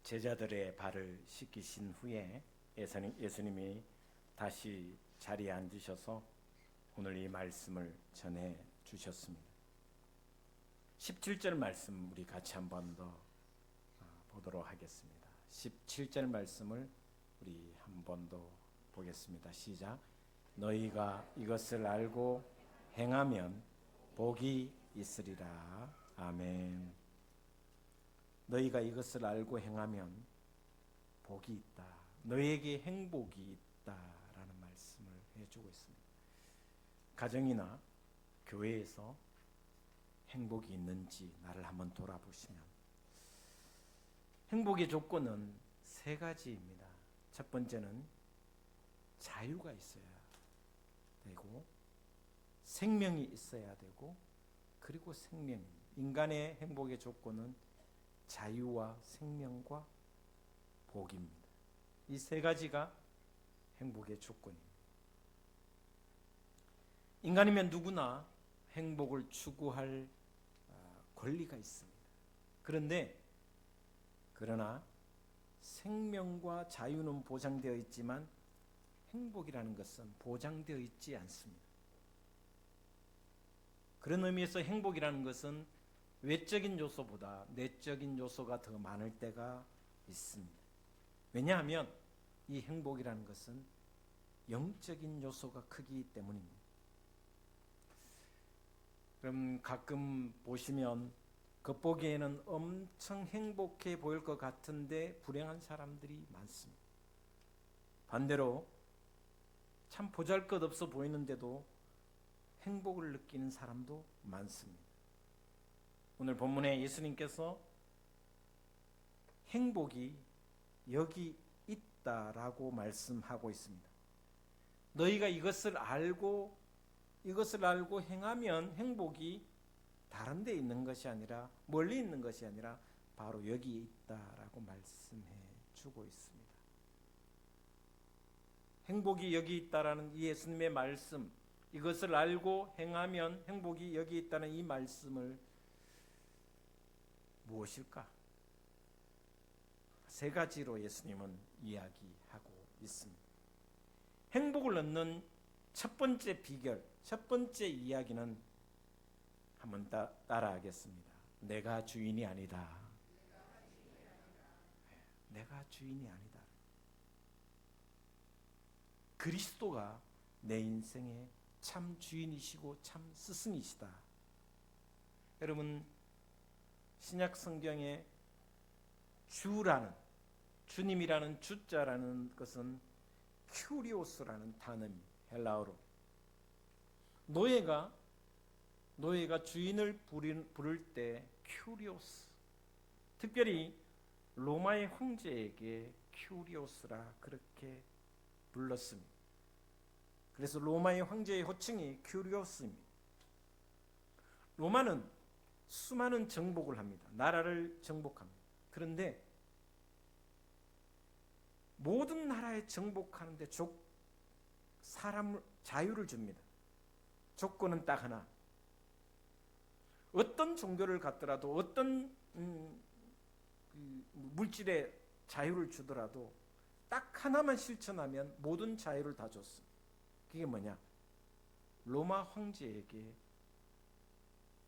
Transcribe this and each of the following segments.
제자들의 발을 씻기신 후에 예수님이 다시 자리에 앉으셔서 오늘 이 말씀을 전해 주셨습니다. 17절 말씀 우리 같이 한번 더 보도록 하겠습니다. 17절 말씀을 우리 한번 더 보겠습니다. 시작. 너희가 이것을 알고 행하면 복이 있으리라. 아멘. 너희가 이것을 알고 행하면 복이 있다. 너희에게 행복이 있다라는 말씀을 해주고 있습니다. 가정이나 교회에서 행복이 있는지 나를 한번 돌아보시면 행복의 조건은 세 가지입니다. 첫 번째는 자유가 있어야 되고 생명이 있어야 되고 그리고 생명입니다. 인간의 행복의 조건은 자유와 생명과 복입니다. 이 세 가지가 행복의 조건입니다. 인간이면 누구나 행복을 추구할 권리가 있습니다. 그러나 생명과 자유는 보장되어 있지만 행복이라는 것은 보장되어 있지 않습니다. 그런 의미에서 행복이라는 것은 외적인 요소보다 내적인 요소가 더 많을 때가 있습니다. 왜냐하면 이 행복이라는 것은 영적인 요소가 크기 때문입니다. 그럼 가끔 보시면 겉보기에는 엄청 행복해 보일 것 같은데 불행한 사람들이 많습니다. 반대로 참 보잘것없어 보이는데도 행복을 느끼는 사람도 많습니다. 오늘 본문에 예수님께서 행복이 여기 있다라고 말씀하고 있습니다. 너희가 이것을 알고 행하면 행복이 다른 데 있는 것이 아니라 멀리 있는 것이 아니라 바로 여기에 있다라고 말씀해 주고 있습니다. 행복이 여기 있다라는 이 예수님의 말씀, 이것을 알고 행하면 행복이 여기 있다는 이 말씀을 무엇일까? 세 가지로 예수님은 이야기하고 있습니다. 행복을 얻는 첫 번째 비결, 첫 번째 이야기는 한번 따라하겠습니다. 내가 주인이 아니다. 내가 주인이 아니다. 그리스도가 내 인생의 참 주인이시고 참 스승이시다. 여러분, 신약 성경에 주라는, 주님이라는 주자라는 것은 큐리오스라는 단어입니다. 헬라어로. 노예가 주인을 부를 때 큐리오스, 특별히 로마의 황제에게 큐리오스라 그렇게 불렀습니다. 그래서 로마의 황제의 호칭이 큐리오스입니다. 로마는 수많은 정복을 합니다. 나라를 정복합니다. 그런데 모든 나라에 정복하는데 사람을 자유를 줍니다. 조건은 딱 하나. 어떤 종교를 갖더라도 어떤 물질의 자유를 주더라도 딱 하나만 실천하면 모든 자유를 다 줬습니다. 그게 뭐냐? 로마 황제에게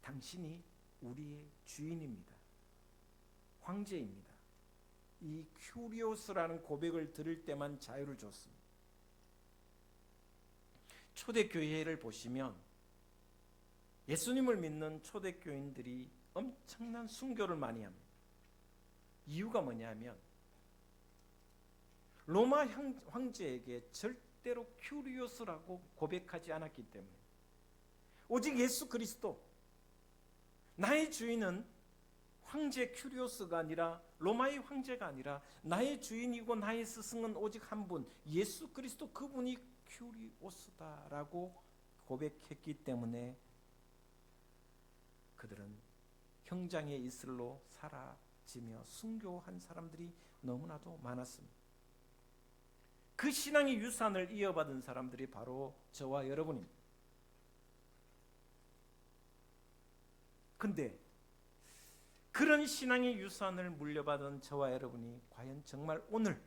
당신이 우리의 주인입니다. 황제입니다. 이 큐리오스라는 고백을 들을 때만 자유를 줬습니다. 초대교회를 보시면 예수님을 믿는 초대교인들이 엄청난 순교를 많이 합니다. 이유가 뭐냐면 로마 황제에게 절대로 큐리오스라고 고백하지 않았기 때문에 오직 예수 그리스도, 나의 주인은 황제 큐리오스가 아니라 로마의 황제가 아니라 나의 주인이고 나의 스승은 오직 한 분, 예수 그리스도, 그분이 큐리오스다라고 고백했기 때문에 그들은 형장의 이슬로 사라지며 순교한 사람들이 너무나도 많았습니다. 그 신앙의 유산을 이어받은 사람들이 바로 저와 여러분입니다. 근데 그런 신앙의 유산을 물려받은 저와 여러분이 과연 정말 오늘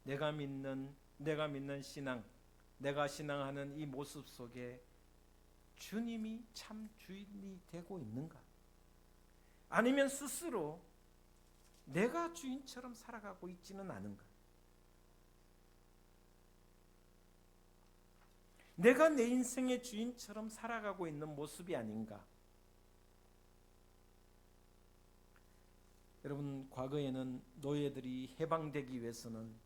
내가 믿는 신앙, 내가 신앙하는 이 모습 속에 주님이 참 주인이 되고 있는가? 아니면 스스로 내가 주인처럼 살아가고 있지는 않은가? 내가 내 인생의 주인처럼 살아가고 있는 모습이 아닌가? 여러분, 과거에는 노예들이 해방되기 위해서는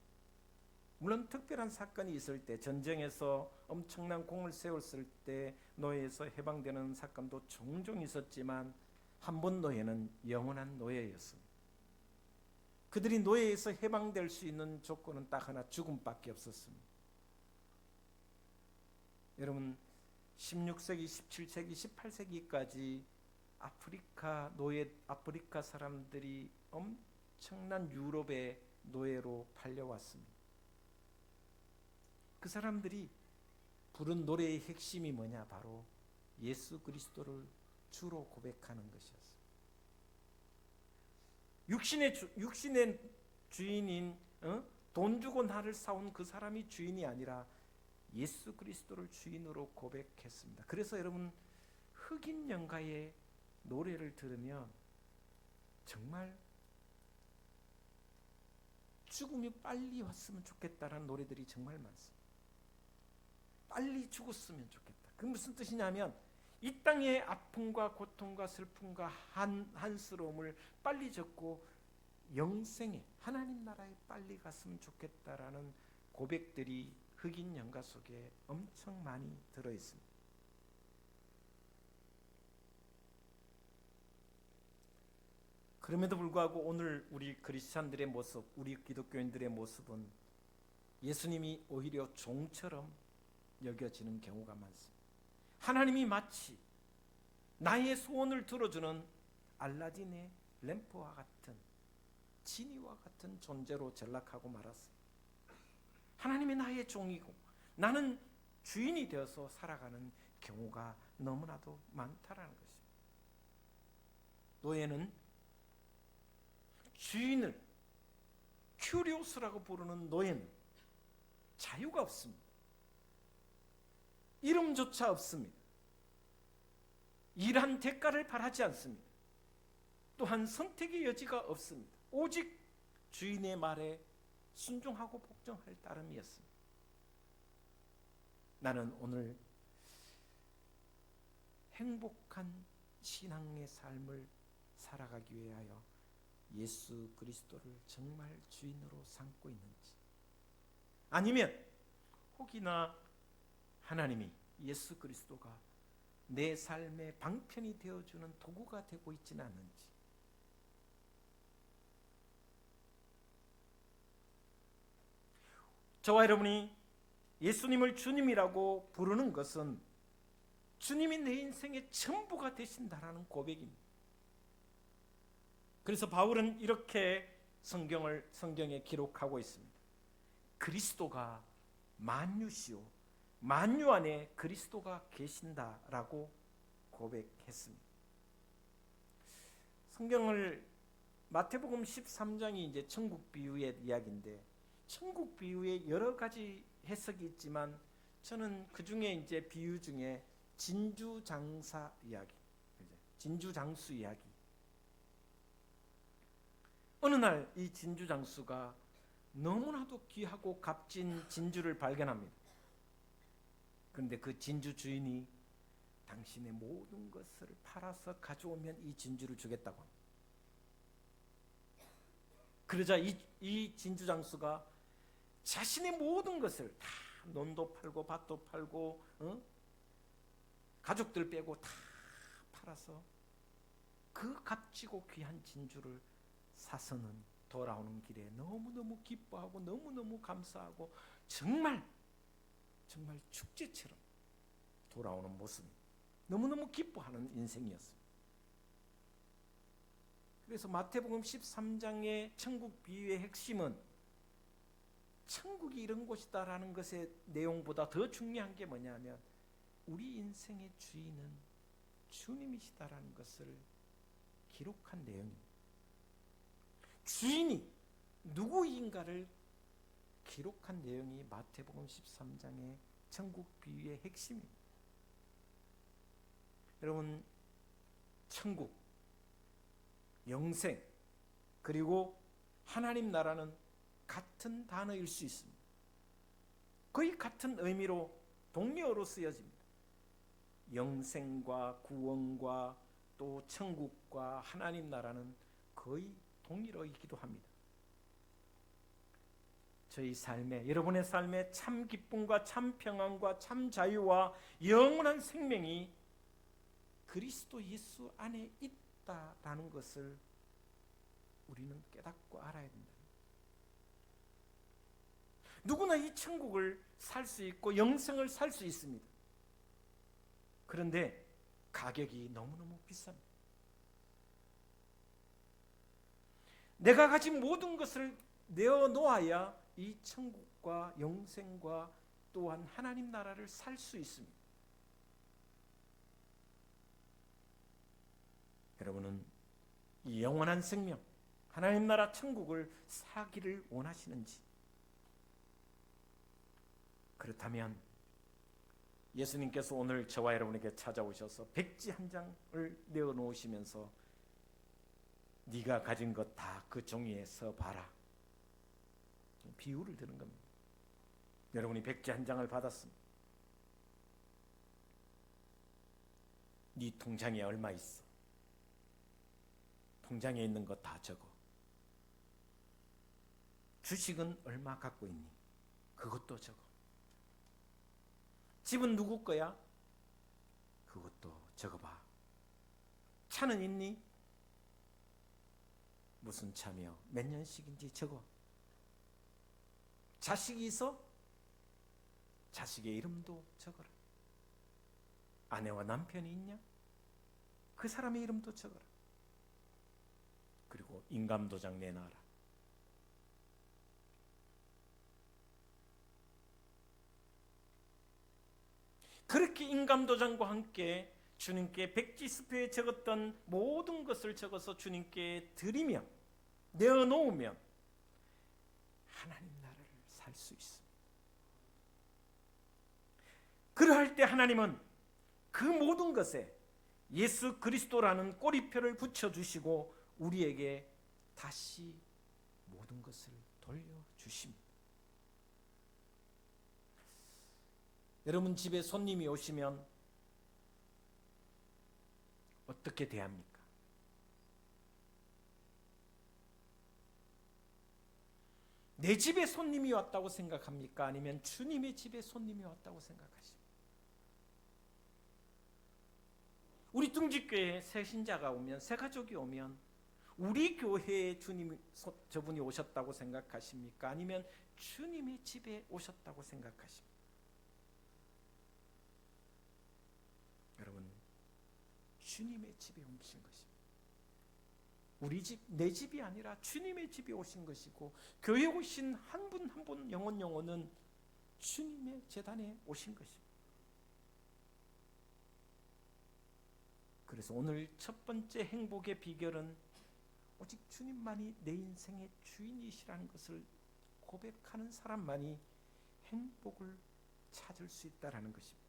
물론 특별한 사건이 있을 때, 전쟁에서 엄청난 공을 세웠을 때 노예에서 해방되는 사건도 종종 있었지만 한 번 노예는 영원한 노예였습니다. 그들이 노예에서 해방될 수 있는 조건은 딱 하나, 죽음밖에 없었습니다. 여러분, 16세기, 17세기, 18세기까지 아프리카 사람들이 엄청난 유럽의 노예로 팔려왔습니다. 그 사람들이 부른 노래의 핵심이 뭐냐? 바로 예수 그리스도를 주로 고백하는 것이었어요. 육신의 주인인 돈 주고 나를 사온 그 사람이 주인이 아니라 예수 그리스도를 주인으로 고백했습니다. 그래서 여러분, 흑인 연가의 노래를 들으면 정말 죽음이 빨리 왔으면 좋겠다라는 노래들이 정말 많습니다. 빨리 죽었으면 좋겠다. 그게 무슨 뜻이냐면 이 땅의 아픔과 고통과 슬픔과 한스러움을 빨리 접고 영생에, 하나님 나라에 빨리 갔으면 좋겠다라는 고백들이 흑인 연가 속에 엄청 많이 들어있습니다. 그럼에도 불구하고 오늘 우리 크리스찬들의 모습, 우리 기독교인들의 모습은 예수님이 오히려 종처럼 여겨지는 경우가 많습니다. 하나님이 마치 나의 소원을 들어주는 알라딘의 램프와 같은, 지니와 같은 존재로 전락하고 말았습니다. 하나님이 나의 종이고 나는 주인이 되어서 살아가는 경우가 너무나도 많다라는 것입니다. 노예는 주인을 큐리오스라고 부르는 노예는 자유가 없습니다. 이름조차 없습니다. 일한 대가를 바라지 않습니다. 또한 선택의 여지가 없습니다. 오직 주인의 말에 순종하고 복종할 따름이었습니다. 나는 오늘 행복한 신앙의 삶을 살아가기 위하여 예수 그리스도를 정말 주인으로 삼고 있는지, 아니면 혹이나 하나님이 예수 그리스도가 내 삶의 방편이 되어주는 도구가 되고 있지는 않는지, 저와 여러분이 예수님을 주님이라고 부르는 것은 주님이 내 인생의 전부가 되신다라는 고백입니다. 그래서 바울은 이렇게 성경에 기록하고 있습니다. 그리스도가 만유시오, 만유 안에 그리스도가 계신다라고 고백했습니다. 성경을 마태복음 13장이 이제 천국 비유의 이야기인데, 천국 비유에 여러 가지 해석이 있지만 저는 그 중에 이제 비유 중에 진주장사 이야기, 진주장수 이야기. 어느 날 이 진주장수가 너무나도 귀하고 값진 진주를 발견합니다. 그런데 그 진주 주인이 당신의 모든 것을 팔아서 가져오면 이 진주를 주겠다고 합니다. 그러자 이 진주장수가 자신의 모든 것을 다, 논도 팔고 밭도 팔고 가족들 빼고 다 팔아서 그 값지고 귀한 진주를 사서는 돌아오는 길에 너무너무 기뻐하고 너무너무 감사하고 정말 축제처럼 돌아오는 모습, 너무너무 기뻐하는 인생이었습니다. 그래서 마태복음 13장의 천국 비유의 핵심은 천국이 이런 곳이다라는 것의 내용보다 더 중요한 게 뭐냐면 우리 인생의 주인은 주님이시다라는 것을 기록한 내용입니다. 주인이 누구인가를 기록한 내용이 마태복음 13장의 천국 비유의 핵심입니다. 여러분, 천국, 영생, 그리고 하나님 나라는 같은 단어일 수 있습니다. 거의 같은 의미로 동료어로 쓰여집니다. 영생과 구원과 또 천국과 하나님 나라는 거의 동일어이기도 합니다. 저희 삶에, 여러분의 삶에 참 기쁨과 참 평안과 참 자유와 영원한 생명이 그리스도 예수 안에 있다라는 것을 우리는 깨닫고 알아야 된다. 누구나 이 천국을 살 수 있고 영생을 살 수 있습니다. 그런데 가격이 너무너무 비쌉니다. 내가 가진 모든 것을 내어놓아야 이 천국과 영생과 또한 하나님 나라를 살 수 있습니다. 여러분은 이 영원한 생명, 하나님 나라 천국을 사기를 원하시는지? 그렇다면 예수님께서 오늘 저와 여러분에게 찾아오셔서 백지 한 장을 내어놓으시면서 네가 가진 것 다 그 종이에 써봐라, 비유를 드는 겁니다. 여러분이 백지 한 장을 받았습니다. 네 통장에 얼마 있어? 통장에 있는 거 다 적어. 주식은 얼마 갖고 있니? 그것도 적어. 집은 누구 거야? 그것도 적어봐. 차는 있니? 무슨 차며 몇 년씩인지 적어. 자식이 있어? 자식의 이름도 적어라. 아내와 남편이 있냐? 그 사람의 이름도 적어라. 그리고 인감도장 내놔라. 그렇게 인감도장과 함께 주님께 백지수표에 적었던 모든 것을 적어서 주님께 드리면, 내어놓으면 하나님 나라를 살 수 있습니다. 그러할 때 하나님은 그 모든 것에 예수 그리스도라는 꼬리표를 붙여주시고 우리에게 다시 모든 것을 돌려주십니다. 여러분 집에 손님이 오시면 어떻게 대합니까? 내 집에 손님이 왔다고 생각합니까? 아니면 주님의 집에 손님이 왔다고 생각하십니까? 우리 둥지교회에 새 신자가 오면, 새 가족이 오면 우리 교회에 저분이 오셨다고 생각하십니까? 아니면 주님의 집에 오셨다고 생각하십니까? 여러분, 주님의 집에 오신 것입니다. 우리 집, 내 집이 아니라 주님의 집에 오신 것이고, 교회에 오신 한 분 한 분 영혼은 주님의 제단에 오신 것입니다. 그래서 오늘 첫 번째 행복의 비결은 오직 주님만이 내 인생의 주인이시라는 것을 고백하는 사람만이 행복을 찾을 수 있다는 것입니다.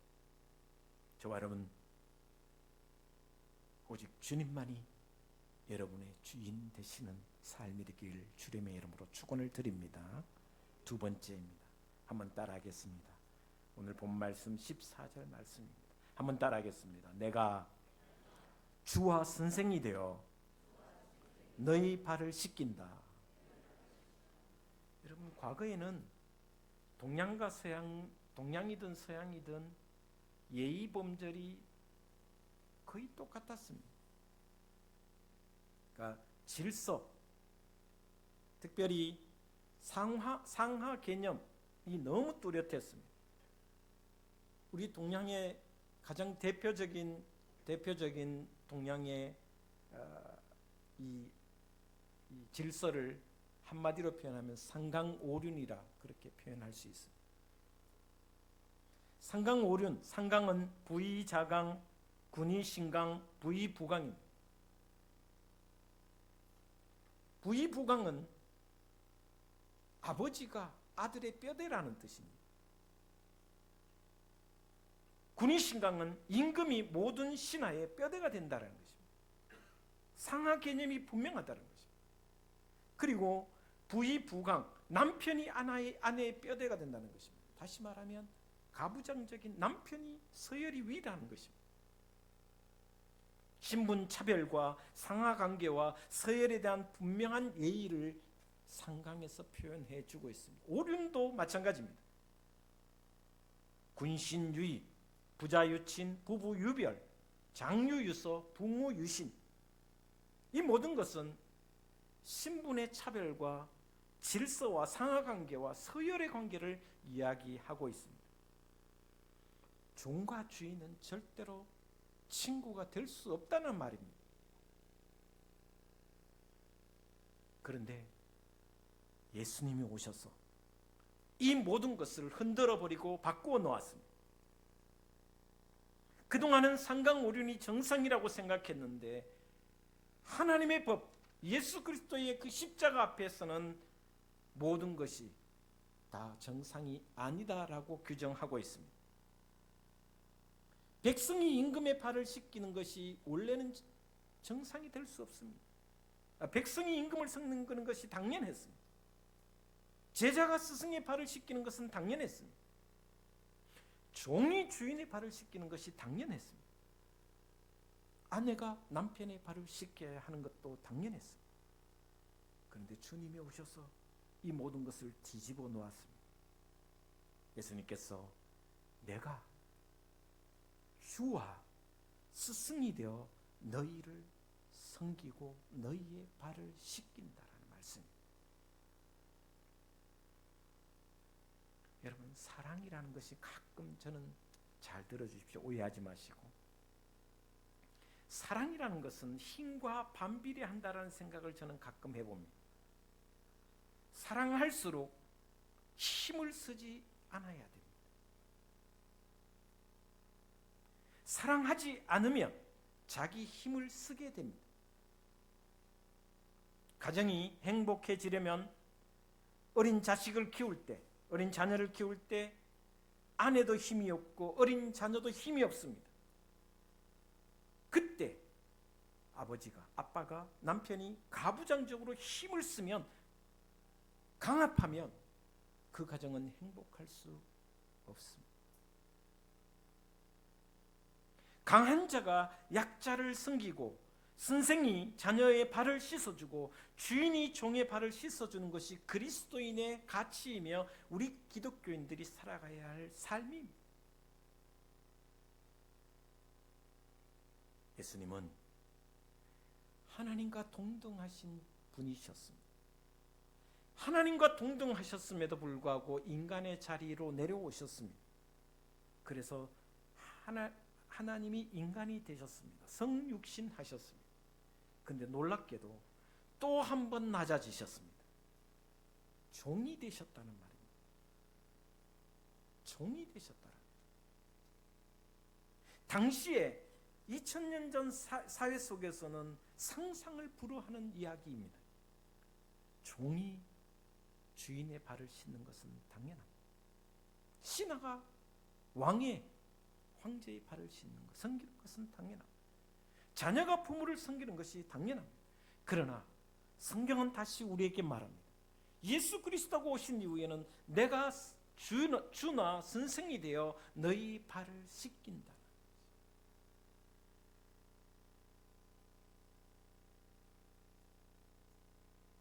저와 여러분, 오직 주님만이 여러분의 주인 되시는 삶이 되기를 주님의 이름으로 축원을 드립니다. 두 번째입니다. 한번 따라하겠습니다. 오늘 본 말씀 14절 말씀입니다. 한번 따라하겠습니다. 내가 주와 선생이 되어 너희 발을 씻긴다. 여러분, 과거에는 동양과 서양, 동양이든 서양이든 예의 범절이 거의 똑같았습니다. 그러니까 질서, 특별히 상하 개념이 너무 뚜렷했습니다. 우리 동양의 가장 대표적인 동양의 이 질서를 한마디로 표현하면 상강오륜이라 그렇게 표현할 수 있습니다. 상강오륜, 상강은 부의자강, 군의신강, 부의부강입니다. 부의부강은 아버지가 아들의 뼈대라는 뜻입니다. 군의신강은 임금이 모든 신하의 뼈대가 된다는 것입니다. 상하 개념이 분명하다는 것입니다. 그리고 부의부강, 남편이 아내의 뼈대가 된다는 것입니다. 다시 말하면 가부장적인 남편이 서열이 위라는 것입니다. 신분 차별과 상하 관계와 서열에 대한 분명한 예의를 상강에서 표현해 주고 있습니다. 오륜도 마찬가지입니다. 군신유의, 부자유친, 부부유별, 장유유서, 부모유신, 이 모든 것은 신분의 차별과 질서와 상하관계와 서열의 관계를 이야기하고 있습니다. 종과 주인은 절대로 친구가 될 수 없다는 말입니다. 그런데 예수님이 오셔서 이 모든 것을 흔들어 버리고 바꾸어 놓았습니다. 그동안은 상강오륜이 정상이라고 생각했는데 하나님의 법, 예수 그리스도의 그 십자가 앞에서는 모든 것이 다 정상이 아니다라고 규정하고 있습니다. 백성이 임금의 발을 씻기는 것이 원래는 정상이 될 수 없습니다. 백성이 임금을 섞는 것이 당연했습니다. 제자가 스승의 발을 씻기는 것은 당연했습니다. 종이 주인의 발을 씻기는 것이 당연했습니다. 아내가 남편의 발을 씻겨야 하는 것도 당연했습니다. 그런데 주님이 오셔서 이 모든 것을 뒤집어 놓았습니다. 예수님께서 내가 주와 스승이 되어 너희를 섬기고 너희의 발을 씻긴다라는 말씀입니다. 여러분, 사랑이라는 것이 가끔, 저는 잘 들어주십시오. 오해하지 마시고, 사랑이라는 것은 힘과 반비례한다라는 생각을 저는 가끔 해봅니다. 사랑할수록 힘을 쓰지 않아야 됩니다. 사랑하지 않으면 자기 힘을 쓰게 됩니다. 가정이 행복해지려면 어린 자식을 키울 때, 어린 자녀를 키울 때 아내도 힘이 없고 어린 자녀도 힘이 없습니다. 그때 아버지가, 아빠가, 남편이 가부장적으로 힘을 쓰면, 강압하면 그 가정은 행복할 수 없습니다. 강한 자가 약자를 섬기고 선생이 자녀의 발을 씻어주고 주인이 종의 발을 씻어주는 것이 그리스도인의 가치이며 우리 기독교인들이 살아가야 할 삶입니다. 예수님은 하나님과 동등하신 분이셨습니다. 하나님과 동등하셨음에도 불구하고 인간의 자리로 내려오셨습니다. 그래서 하나님이 인간이 되셨습니다. 성육신 하셨습니다. 그런데 놀랍게도 또 한 번 낮아지셨습니다. 종이 되셨다는 말입니다. 종이 되셨다는 말입니다. 당시에 2000년 전 사회 속에서는 상상을 불허하는 이야기입니다. 종이 주인의 발을 씻는 것은 당연합니다. 신하가 황제의 발을 씻는 것, 섬기는 것은 당연합니다. 자녀가 부모를 섬기는 것이 당연합니다. 그러나 성경은 다시 우리에게 말합니다. 예수 그리스도가 오신 이후에는 내가 주나 선생이 되어 너희 발을 씻긴다.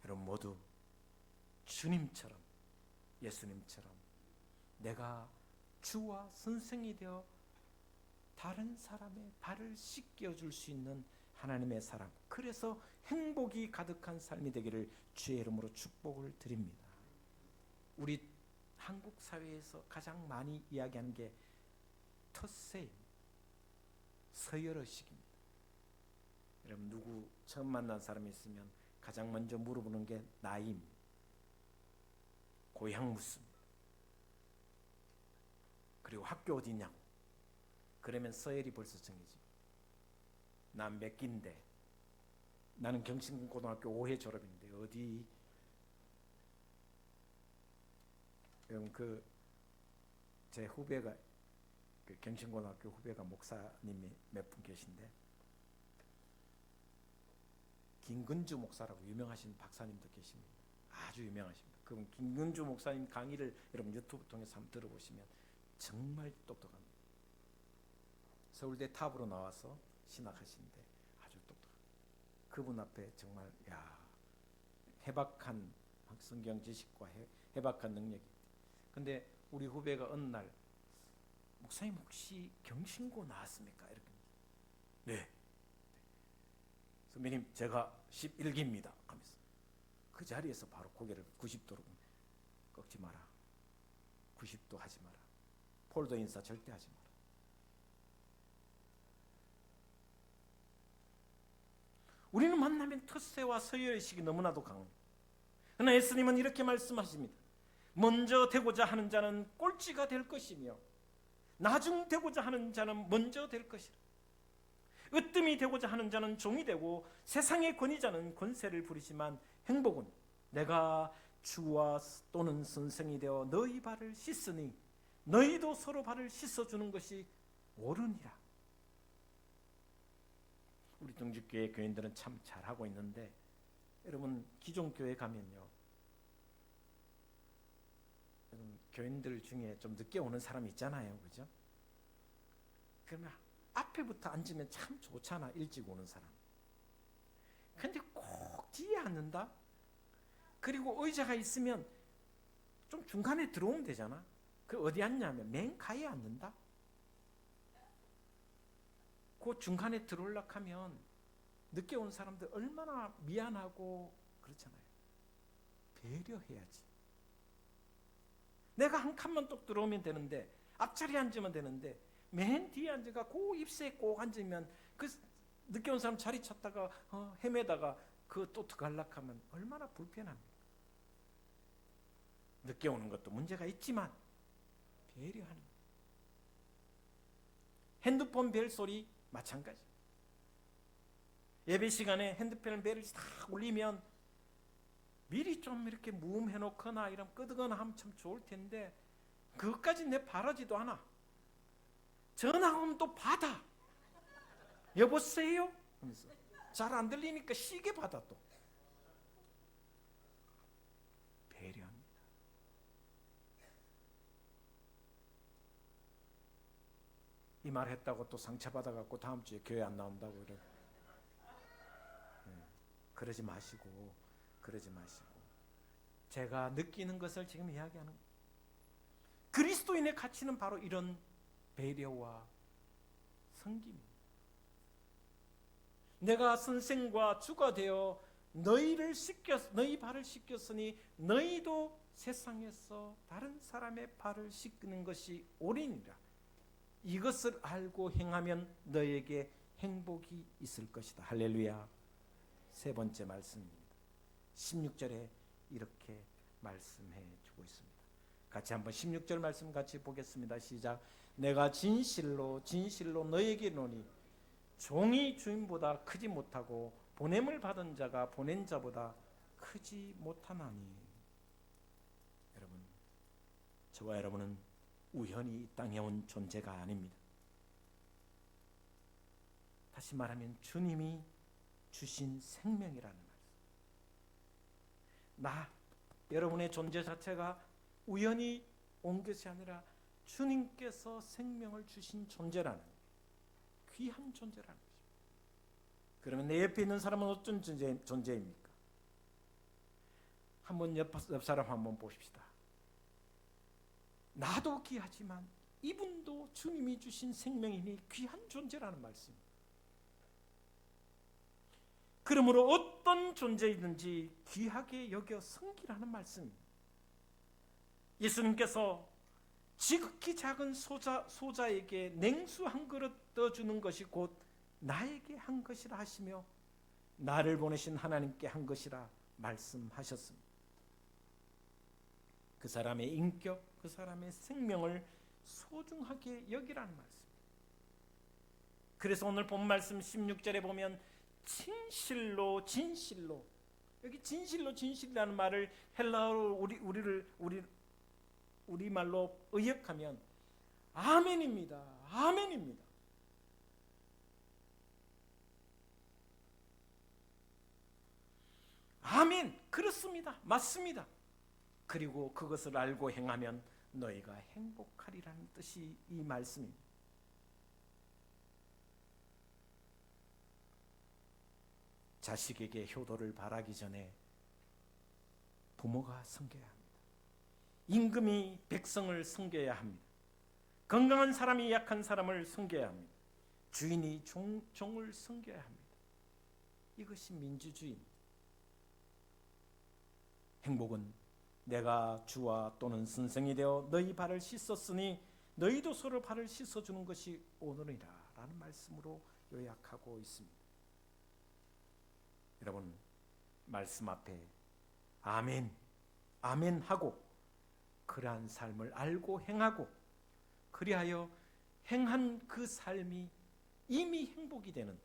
여러분 모두 주님처럼, 예수님처럼 내가 주와 선생이 되어 다른 사람의 발을 씻겨줄 수 있는 하나님의 사람, 그래서 행복이 가득한 삶이 되기를 주의 이름으로 축복을 드립니다. 우리 한국 사회에서 가장 많이 이야기하는 게 텃세, 서열의식입니다. 여러분 누구 처음 만난 사람이 있으면 가장 먼저 물어보는 게 나이입니다. 고향 묻습니다. 그리고 학교 어디냐고. 그러면 서열이 벌써 정해집니다. 난 몇 기인데, 나는 경신고등학교 5회 졸업인데 어디 제 후배가 그 경신고등학교 후배가 목사님이 몇 분 계신데 김근주 목사라고 유명하신 박사님도 계십니다. 아주 유명하십니다. 그분 김근주 목사님 강의를 여러분 유튜브 통해서 한번 들어보시면 정말 똑똑합니다. 서울대 탑으로 나와서 신학하시는데 아주 똑똑합니다. 그분 앞에 정말 해박한 성경 지식과 해박한 능력이. 근데 우리 후배가 어느 날 목사님 혹시 경신고 나왔습니까? 이렇게. 네. 선배님 제가 11기입니다. 하면서 그 자리에서 바로 고개를 90도로 꺾지 마라. 90도 하지 마라. 폴더 인사 절대 하지 마라. 우리는 만나면 텃세와 서열의식이 너무나도 강합니다. 그러나 예수님은 이렇게 말씀하십니다. 먼저 되고자 하는 자는 꼴찌가 될 것이며 나중 되고자 하는 자는 먼저 될 것이라. 으뜸이 되고자 하는 자는 종이 되고 세상의 권위자는 권세를 부리지만 행복은 내가 주와 또는 선생이 되어 너희 발을 씻으니 너희도 서로 발을 씻어주는 것이 옳으니라. 우리 동직교회 교인들은 참 잘하고 있는데 여러분 기존 교회 가면요, 여러분 교인들 중에 좀 늦게 오는 사람이 있잖아요, 그죠? 그러면 앞에부터 앉으면 참 좋잖아, 일찍 오는 사람. 근데 꼭 뒤에 앉는다? 그리고 의자가 있으면 좀 중간에 들어오면 되잖아. 그 어디 앉냐면 맨 가에 앉는다? 그 중간에 들어오려고 하면 늦게 온 사람들 얼마나 미안하고 그렇잖아요. 배려해야지. 내가 한 칸만 똑 들어오면 되는데, 앞자리에 앉으면 되는데 맨 뒤에 앉아가 그 입새에 꼭 앉으면 그 늦게 온 사람 자리 찾다가 헤매다가 그 또 들어가려고 하면 얼마나 불편합니까? 늦게 오는 것도 문제가 있지만 배려하는 거예요. 핸드폰 벨 소리 마찬가지. 예배 시간에 핸드폰 벨을 딱 울리면 미리 좀 이렇게 무음해 놓거나 이런 끄덕거나 하면 참 좋을 텐데 그것까지 내 바라지도 않아. 전화 오면 또 받아. 여보세요? 하면서 잘 안 들리니까 시계 받아. 또 배려합니다. 이 말 했다고 또 상처받아갖고 다음 주에 교회 안 나온다고 이래. 그러지 마시고 제가 느끼는 것을 지금 이야기하는 거예요. 그리스도인의 가치는 바로 이런 배려와 섬김입니다. 내가 선생과 주가 되어 너희 발을 씻겼으니 너희도 세상에서 다른 사람의 발을 씻는 것이 옳으니라. 이것을 알고 행하면 너에게 행복이 있을 것이다. 할렐루야. 세 번째 말씀입니다. 16절에 이렇게 말씀해 주고 있습니다. 같이 한번 16절 말씀 같이 보겠습니다. 시작. 내가 진실로 너에게 이르노니 종이 주인보다 크지 못하고 보냄을 받은 자가 보낸 자보다 크지 못하나니. 여러분, 저와 여러분은 우연히 이 땅에 온 존재가 아닙니다. 다시 말하면 주님이 주신 생명이라는 말씀. 여러분의 존재 자체가 우연히 온 것이 아니라 주님께서 생명을 주신 존재라는, 귀한 존재라는 것입니다. 그러면 내 옆에 있는 사람은 어떤 존재입니까? 한번 옆 사람 한번 보십시다. 나도 귀하지만 이분도 주님이 주신 생명이니 귀한 존재라는 말씀입니다. 그러므로 어떤 존재이든지 귀하게 여겨 섬기라는 말씀입니다. 예수님께서 지극히 작은 소자에게 냉수 한 그릇 떠주는 것이 곧 나에게 한 것이라 하시며 나를 보내신 하나님께 한 것이라 말씀하셨습니다. 그 사람의 인격, 그 사람의 생명을 소중하게 여기라는 말씀입니다. 그래서 오늘 본 말씀 16절에 보면 진실로 진실로, 여기 진실로 진실이라는 말을 헬라어로 우리말로 의역하면 아멘입니다. 아멘입니다. 아멘. 그렇습니다. 맞습니다. 그리고 그것을 알고 행하면 너희가 행복하리라는 뜻이 이 말씀입니다. 자식에게 효도를 바라기 전에 부모가 섬겨야 합니다. 임금이 백성을 섬겨야 합니다. 건강한 사람이 약한 사람을 섬겨야 합니다. 주인이 종을 섬겨야 합니다. 이것이 민주주의입니다. 행복은 내가 주와 또는 선생이 되어 너희 발을 씻었으니 너희도 서로 발을 씻어주는 것이 오늘이라 라는 말씀으로 요약하고 있습니다. 여러분, 말씀 앞에 아멘, 아멘 하고 그러한 삶을 알고 행하고, 그리하여 행한 그 삶이 이미 행복이 되는,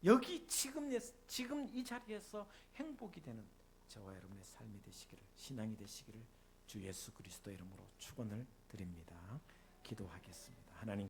여기 지금 이 자리에서 행복이 되는 저와 여러분의 삶이 되시기를, 신앙이 되시기를 주 예수 그리스도 이름으로 축원을 드립니다. 기도하겠습니다. 하나님,